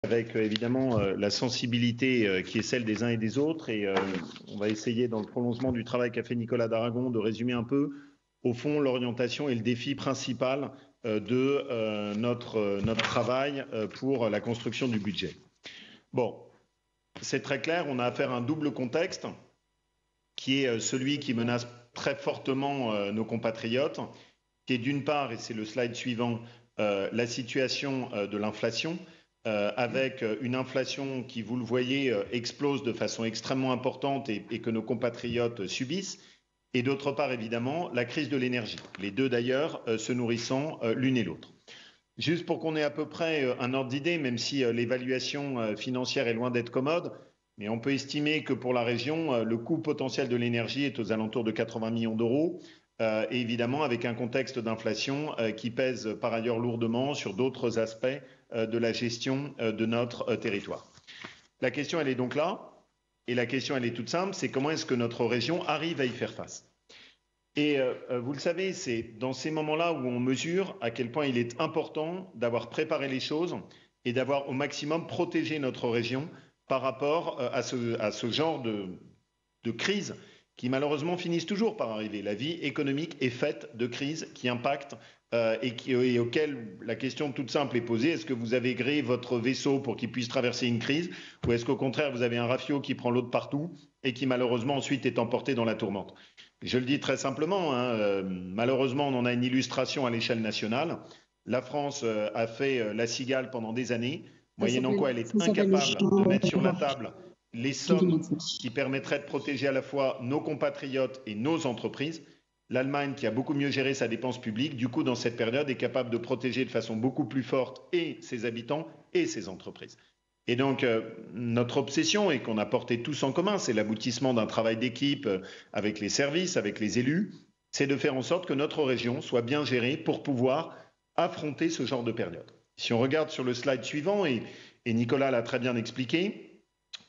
avec évidemment la sensibilité qui est celle des uns et des autres. Et on va essayer, dans le prolongement du travail qu'a fait Nicolas d'Aragon, de résumer un peu, au fond, l'orientation et le défi principal de notre travail pour la construction du budget. Bon, c'est très clair, on a affaire à un double contexte qui est celui qui menace très fortement nos compatriotes, qui est d'une part, et c'est le slide suivant, la situation de l'inflation, avec une inflation qui, vous le voyez, explose de façon extrêmement importante et que nos compatriotes subissent, et d'autre part, évidemment, la crise de l'énergie, les deux d'ailleurs se nourrissant l'une et l'autre. Juste pour qu'on ait à peu près un ordre d'idée, même si l'évaluation financière est loin d'être commode, mais on peut estimer que pour la région, le coût potentiel de l'énergie est aux alentours de 80 millions d'euros, et évidemment avec un contexte d'inflation qui pèse par ailleurs lourdement sur d'autres aspects de la gestion de notre territoire. La question, elle est donc là, et la question, elle est toute simple, c'est comment est-ce que notre région arrive à y faire face ? Et vous le savez, c'est dans ces moments-là où on mesure à quel point il est important d'avoir préparé les choses et d'avoir au maximum protégé notre région par rapport à ce genre de crise qui malheureusement finissent toujours par arriver. La vie économique est faite de crises qui impactent et auxquelles la question toute simple est posée. Est-ce que vous avez gréé votre vaisseau pour qu'il puisse traverser une crise, ou est-ce qu'au contraire vous avez un rafio qui prend l'eau de partout et qui malheureusement ensuite est emporté dans la tourmente? Je le dis très simplement, malheureusement on en a une illustration à l'échelle nationale. La France a fait la cigale pendant des années, moyennant quoi elle est incapable de mettre sur la table les sommes qui permettraient de protéger à la fois nos compatriotes et nos entreprises. L'Allemagne, qui a beaucoup mieux géré sa dépense publique, du coup, dans cette période, est capable de protéger de façon beaucoup plus forte et ses habitants et ses entreprises. Et donc, notre obsession, et qu'on a porté tous en commun, c'est l'aboutissement d'un travail d'équipe avec les services, avec les élus, c'est de faire en sorte que notre région soit bien gérée pour pouvoir affronter ce genre de période. Si on regarde sur le slide suivant, et Nicolas l'a très bien expliqué,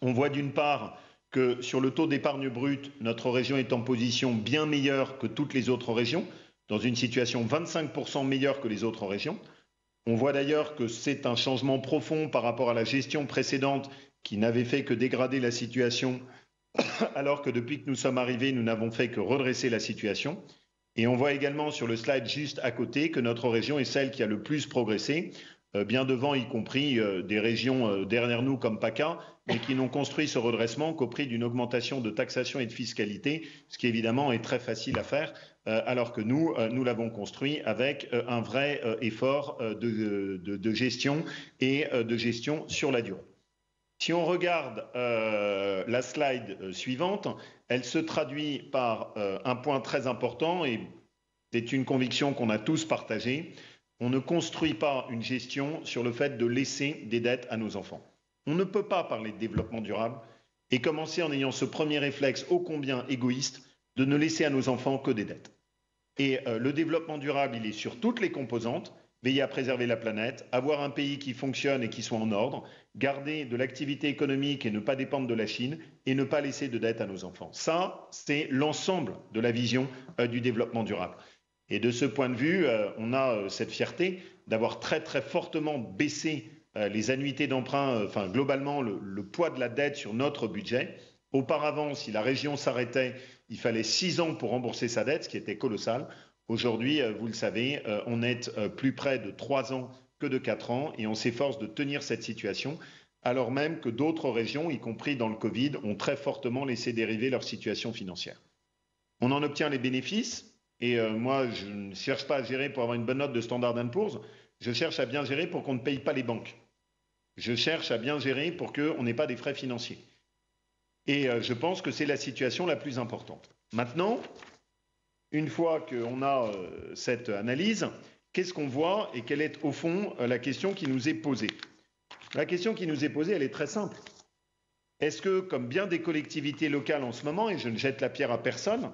on voit d'une part que sur le taux d'épargne brute, notre région est en position bien meilleure que toutes les autres régions, dans une situation 25% meilleure que les autres régions. On voit d'ailleurs que c'est un changement profond par rapport à la gestion précédente qui n'avait fait que dégrader la situation, alors que depuis que nous sommes arrivés, nous n'avons fait que redresser la situation. Et on voit également sur le slide juste à côté que notre région est celle qui a le plus progressé, bien devant, y compris des régions derrière nous comme PACA, mais qui n'ont construit ce redressement qu'au prix d'une augmentation de taxation et de fiscalité, ce qui évidemment est très facile à faire, alors que nous l'avons construit avec un vrai effort de gestion et de gestion sur la durée. Si on regarde la slide suivante, elle se traduit par un point très important, et c'est une conviction qu'on a tous partagée. On ne construit pas une gestion sur le fait de laisser des dettes à nos enfants. On ne peut pas parler de développement durable et commencer en ayant ce premier réflexe ô combien égoïste de ne laisser à nos enfants que des dettes. Et le développement durable, il est sur toutes les composantes. Veiller à préserver la planète, avoir un pays qui fonctionne et qui soit en ordre, garder de l'activité économique et ne pas dépendre de la Chine et ne pas laisser de dettes à nos enfants. Ça, c'est l'ensemble de la vision du développement durable. Et de ce point de vue, on a cette fierté d'avoir très très fortement baissé les annuités d'emprunt, enfin globalement le poids de la dette sur notre budget. Auparavant, si la région s'arrêtait, il fallait 6 ans pour rembourser sa dette, ce qui était colossal. Aujourd'hui, vous le savez, on est plus près de 3 ans que de 4 ans et on s'efforce de tenir cette situation, alors même que d'autres régions, y compris dans le Covid, ont très fortement laissé dériver leur situation financière. On en obtient les bénéfices. Et moi, je ne cherche pas à gérer pour avoir une bonne note de Standard & Poor's, je cherche à bien gérer pour qu'on ne paye pas les banques. Je cherche à bien gérer pour qu'on n'ait pas des frais financiers. Et je pense que c'est la situation la plus importante. Maintenant, une fois qu'on a cette analyse, qu'est-ce qu'on voit et quelle est au fond la question qui nous est posée? La question qui nous est posée, elle est très simple. Est-ce que, comme bien des collectivités locales en ce moment, et je ne jette la pierre à personne,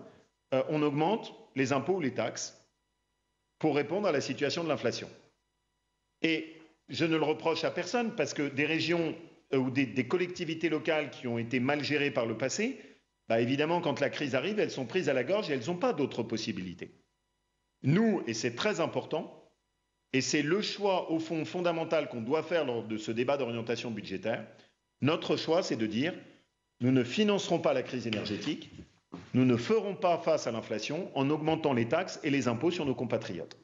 on augmente les impôts ou les taxes pour répondre à la situation de l'inflation? Et je ne le reproche à personne parce que des régions ou des collectivités locales qui ont été mal gérées par le passé, bah évidemment, quand la crise arrive, elles sont prises à la gorge et elles n'ont pas d'autres possibilités. Nous, et c'est très important, et c'est le choix au fond fondamental qu'on doit faire lors de ce débat d'orientation budgétaire. Notre choix, c'est de dire nous ne financerons pas la crise énergétique, nous ne ferons pas face à l'inflation en augmentant les taxes et les impôts sur nos compatriotes.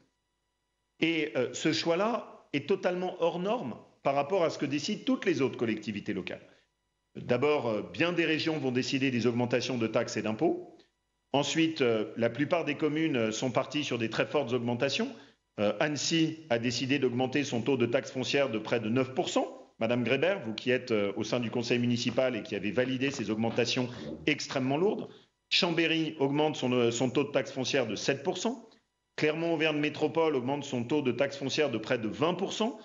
Et ce choix-là est totalement hors norme par rapport à ce que décident toutes les autres collectivités locales. D'abord, bien des régions vont décider des augmentations de taxes et d'impôts. Ensuite, la plupart des communes sont parties sur des très fortes augmentations. Annecy a décidé d'augmenter son taux de taxe foncière de près de 9%. Madame Grébert, vous qui êtes au sein du conseil municipal et qui avez validé ces augmentations extrêmement lourdes. Chambéry augmente son taux de taxe foncière de 7%. Clermont-Auvergne Métropole augmente son taux de taxe foncière de près de 20%.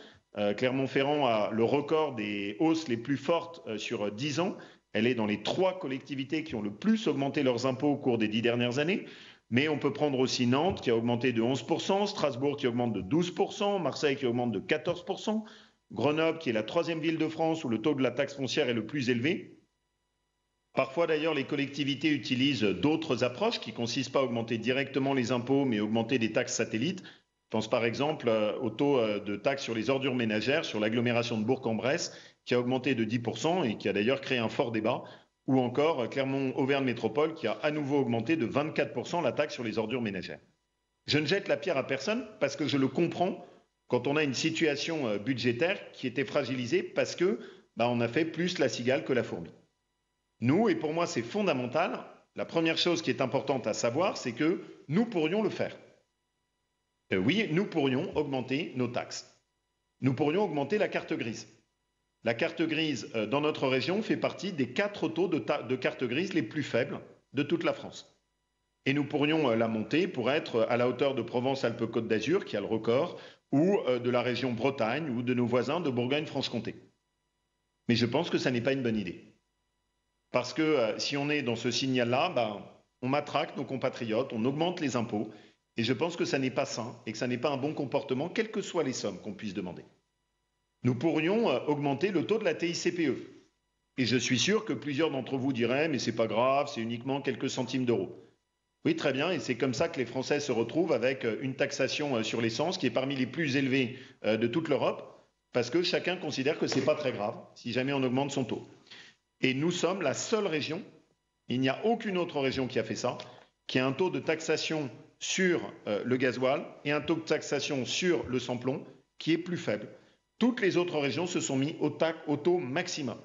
Clermont-Ferrand a le record des hausses les plus fortes sur 10 ans. Elle est dans les 3 collectivités qui ont le plus augmenté leurs impôts au cours des 10 dernières années. Mais on peut prendre aussi Nantes qui a augmenté de 11%, Strasbourg qui augmente de 12%, Marseille qui augmente de 14%, Grenoble qui est la 3e ville de France où le taux de la taxe foncière est le plus élevé. Parfois d'ailleurs les collectivités utilisent d'autres approches qui ne consistent pas à augmenter directement les impôts mais à augmenter des taxes satellites. Je pense par exemple au taux de taxe sur les ordures ménagères sur l'agglomération de Bourg-en-Bresse qui a augmenté de 10% et qui a d'ailleurs créé un fort débat, ou encore Clermont-Auvergne Métropole qui a à nouveau augmenté de 24% la taxe sur les ordures ménagères. Je ne jette la pierre à personne parce que je le comprends quand on a une situation budgétaire qui était fragilisée parce que on a fait plus la cigale que la fourmi. Nous, et pour moi c'est fondamental, la première chose qui est importante à savoir, c'est que nous pourrions le faire. Oui, nous pourrions augmenter nos taxes. Nous pourrions augmenter la carte grise. La carte grise dans notre région fait partie des 4 taux de carte grise les plus faibles de toute la France. Et nous pourrions la monter pour être à la hauteur de Provence-Alpes-Côte d'Azur, qui a le record, ou de la région Bretagne, ou de nos voisins de Bourgogne-Franche-Comté. Mais je pense que ça n'est pas une bonne idée. Parce que si on est dans ce signal-là, on matraque nos compatriotes, on augmente les impôts, et je pense que ça n'est pas sain et que ça n'est pas un bon comportement, quelles que soient les sommes qu'on puisse demander. Nous pourrions augmenter le taux de la TICPE. Et je suis sûr que plusieurs d'entre vous diraient « mais c'est pas grave, c'est uniquement quelques centimes d'euros ». Oui, très bien, et c'est comme ça que les Français se retrouvent avec une taxation sur l'essence qui est parmi les plus élevées de toute l'Europe, parce que chacun considère que c'est pas très grave si jamais on augmente son taux. Et nous sommes la seule région, il n'y a aucune autre région qui a fait ça, qui a un taux de taxation sur le gasoil et un taux de taxation sur le sans-plomb qui est plus faible. Toutes les autres régions se sont mis au taux maximum.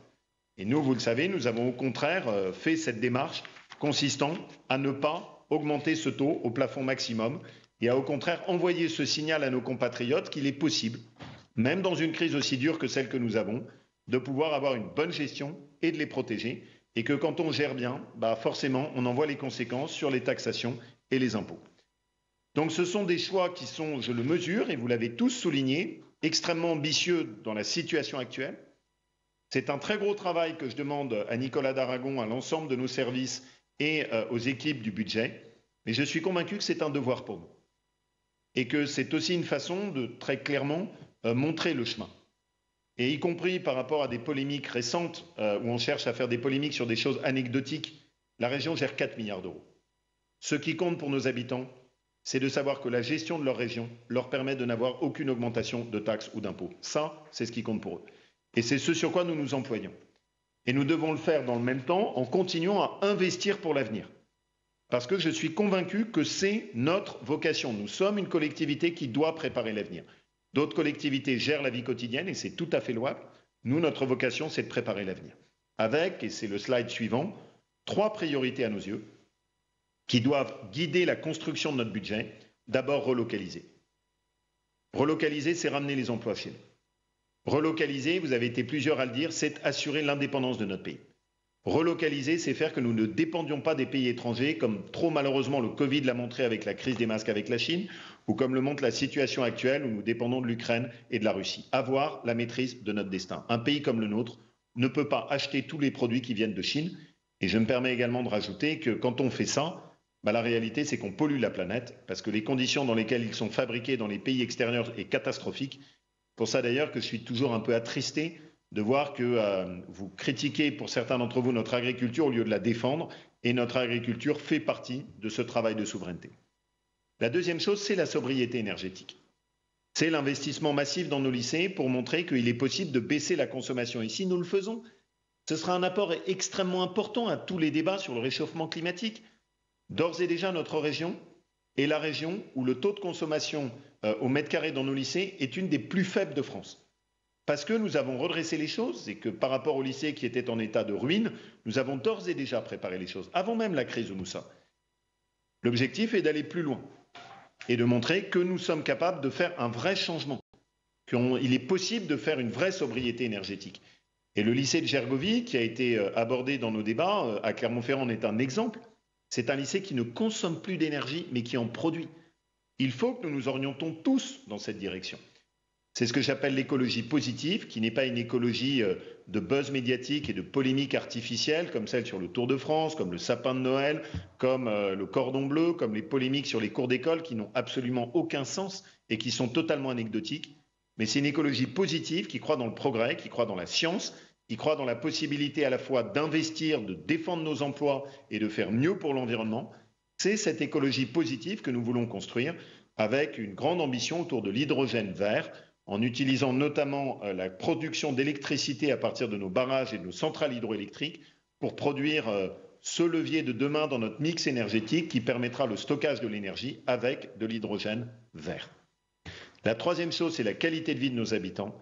Et nous, vous le savez, nous avons au contraire fait cette démarche consistant à ne pas augmenter ce taux au plafond maximum et à au contraire envoyer ce signal à nos compatriotes qu'il est possible, même dans une crise aussi dure que celle que nous avons, de pouvoir avoir une bonne gestion et de les protéger, et que quand on gère bien, forcément, on en voit les conséquences sur les taxations et les impôts. Donc ce sont des choix qui sont, je le mesure, et vous l'avez tous souligné, extrêmement ambitieux dans la situation actuelle. C'est un très gros travail que je demande à Nicolas Daragon, à l'ensemble de nos services et aux équipes du budget, mais je suis convaincu que c'est un devoir pour nous. Et que c'est aussi une façon de très clairement montrer le chemin. Et y compris par rapport à des polémiques récentes, où on cherche à faire des polémiques sur des choses anecdotiques, la région gère 4 milliards d'euros. Ce qui compte pour nos habitants, c'est de savoir que la gestion de leur région leur permet de n'avoir aucune augmentation de taxes ou d'impôts. Ça, c'est ce qui compte pour eux. Et c'est ce sur quoi nous nous employons. Et nous devons le faire dans le même temps en continuant à investir pour l'avenir. Parce que je suis convaincu que c'est notre vocation. Nous sommes une collectivité qui doit préparer l'avenir. D'autres collectivités gèrent la vie quotidienne et c'est tout à fait louable. Nous, notre vocation, c'est de préparer l'avenir. Avec, et c'est le slide suivant, 3 priorités à nos yeux qui doivent guider la construction de notre budget. D'abord, relocaliser. Relocaliser, c'est ramener les emplois chez nous. Relocaliser, vous avez été plusieurs à le dire, c'est assurer l'indépendance de notre pays. Relocaliser, c'est faire que nous ne dépendions pas des pays étrangers, comme trop malheureusement le Covid l'a montré avec la crise des masques avec la Chine, ou comme le montre la situation actuelle où nous dépendons de l'Ukraine et de la Russie. Avoir la maîtrise de notre destin. Un pays comme le nôtre ne peut pas acheter tous les produits qui viennent de Chine. Et je me permets également de rajouter que quand on fait ça, la réalité c'est qu'on pollue la planète, parce que les conditions dans lesquelles ils sont fabriqués dans les pays extérieurs sont catastrophiques. Pour ça d'ailleurs que je suis toujours un peu attristé de voir que vous critiquez pour certains d'entre vous notre agriculture au lieu de la défendre, et notre agriculture fait partie de ce travail de souveraineté. La deuxième chose, c'est la sobriété énergétique. C'est l'investissement massif dans nos lycées pour montrer qu'il est possible de baisser la consommation. Et si nous le faisons, ce sera un apport extrêmement important à tous les débats sur le réchauffement climatique. D'ores et déjà, notre région est la région où le taux de consommation au mètre carré dans nos lycées est une des plus faibles de France. Parce que nous avons redressé les choses et que par rapport aux lycées qui étaient en état de ruine, nous avons d'ores et déjà préparé les choses, avant même la crise où nous sommes. L'objectif est d'aller plus loin et de montrer que nous sommes capables de faire un vrai changement, qu'il est possible de faire une vraie sobriété énergétique. Et le lycée de Gergovie, qui a été abordé dans nos débats, à Clermont-Ferrand, en est un exemple. C'est un lycée qui ne consomme plus d'énergie, mais qui en produit. Il faut que nous nous orientons tous dans cette direction. C'est ce que j'appelle l'écologie positive, qui n'est pas une écologie de buzz médiatique et de polémique artificielle, comme celle sur le Tour de France, comme le sapin de Noël, comme le cordon bleu, comme les polémiques sur les cours d'école, qui n'ont absolument aucun sens et qui sont totalement anecdotiques. Mais c'est une écologie positive qui croit dans le progrès, qui croit dans la science, qui croit dans la possibilité à la fois d'investir, de défendre nos emplois et de faire mieux pour l'environnement. C'est cette écologie positive que nous voulons construire avec une grande ambition autour de l'hydrogène vert, en utilisant notamment la production d'électricité à partir de nos barrages et de nos centrales hydroélectriques pour produire ce levier de demain dans notre mix énergétique qui permettra le stockage de l'énergie avec de l'hydrogène vert. La troisième chose, c'est la qualité de vie de nos habitants.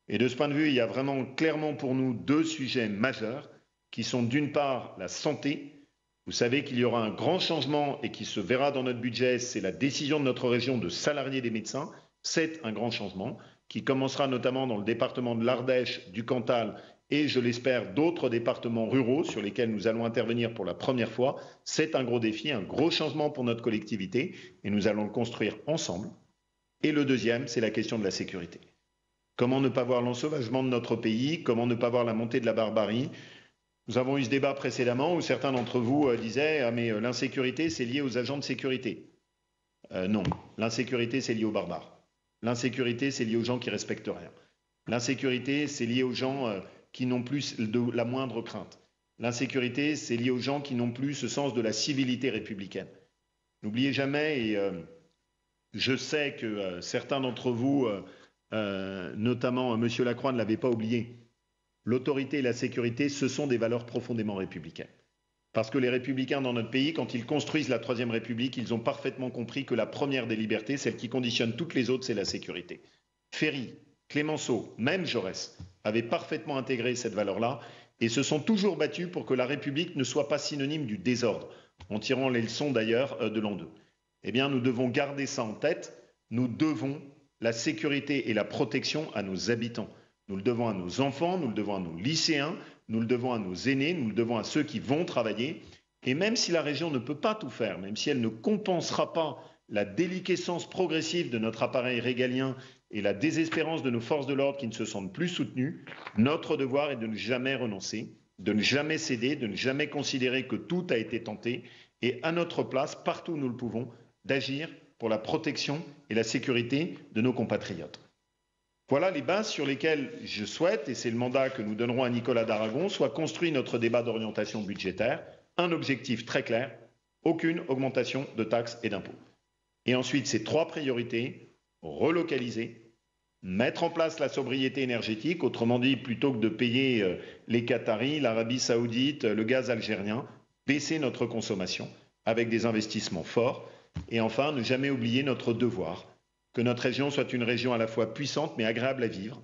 Et de ce point de vue, il y a vraiment clairement pour nous deux sujets majeurs qui sont d'une part la santé. Vous savez qu'il y aura un grand changement et qui se verra dans notre budget, c'est la décision de notre région de salarier des médecins. C'est un grand changement qui commencera notamment dans le département de l'Ardèche, du Cantal et, je l'espère, d'autres départements ruraux sur lesquels nous allons intervenir pour la première fois. C'est un gros défi, un gros changement pour notre collectivité et nous allons le construire ensemble. Et le deuxième, c'est la question de la sécurité. Comment ne pas voir l'ensauvagement de notre pays? Comment ne pas voir la montée de la barbarie? Nous avons eu ce débat précédemment où certains d'entre vous disaient « Ah mais l'insécurité, c'est lié aux agents de sécurité ». Non, l'insécurité, c'est lié aux barbares. L'insécurité, c'est lié aux gens qui ne respectent rien. L'insécurité, c'est lié aux gens qui n'ont plus la moindre crainte. L'insécurité, c'est lié aux gens qui n'ont plus ce sens de la civilité républicaine. N'oubliez jamais, et je sais que certains d'entre vous, notamment M. Lacroix, ne l'avaient pas oublié, l'autorité et la sécurité, ce sont des valeurs profondément républicaines. Parce que les républicains dans notre pays, quand ils construisent la Troisième République, ils ont parfaitement compris que la première des libertés, celle qui conditionne toutes les autres, c'est la sécurité. Ferry, Clémenceau, même Jaurès, avaient parfaitement intégré cette valeur-là et se sont toujours battus pour que la République ne soit pas synonyme du désordre, en tirant les leçons d'ailleurs de l'an 2. Eh bien, nous devons garder ça en tête. Nous devons la sécurité et la protection à nos habitants. Nous le devons à nos enfants, nous le devons à nos lycéens, nous le devons à nos aînés, nous le devons à ceux qui vont travailler. Et même si la région ne peut pas tout faire, même si elle ne compensera pas la déliquescence progressive de notre appareil régalien et la désespérance de nos forces de l'ordre qui ne se sentent plus soutenues, notre devoir est de ne jamais renoncer, de ne jamais céder, de ne jamais considérer que tout a été tenté et à notre place, partout où nous le pouvons, d'agir pour la protection et la sécurité de nos compatriotes. Voilà les bases sur lesquelles je souhaite, et c'est le mandat que nous donnerons à Nicolas Daragon, soit construit notre débat d'orientation budgétaire, un objectif très clair, aucune augmentation de taxes et d'impôts. Et ensuite, ces trois priorités, relocaliser, mettre en place la sobriété énergétique, autrement dit, plutôt que de payer les Qataris, l'Arabie Saoudite, le gaz algérien, baisser notre consommation avec des investissements forts. Et enfin, ne jamais oublier notre devoir, que notre région soit une région à la fois puissante mais agréable à vivre,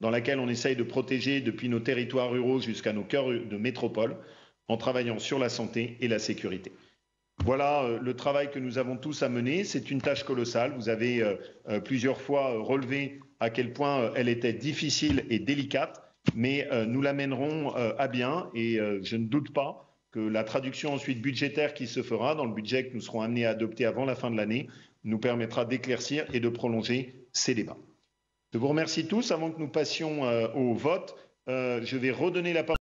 dans laquelle on essaye de protéger depuis nos territoires ruraux jusqu'à nos cœurs de métropole, en travaillant sur la santé et la sécurité. Voilà le travail que nous avons tous à mener. C'est une tâche colossale. Vous avez plusieurs fois relevé à quel point elle était difficile et délicate, mais nous la mènerons à bien et je ne doute pas que la traduction ensuite budgétaire qui se fera dans le budget que nous serons amenés à adopter avant la fin de l'année nous permettra d'éclaircir et de prolonger ces débats. Je vous remercie tous. Avant que nous passions au vote, je vais redonner la parole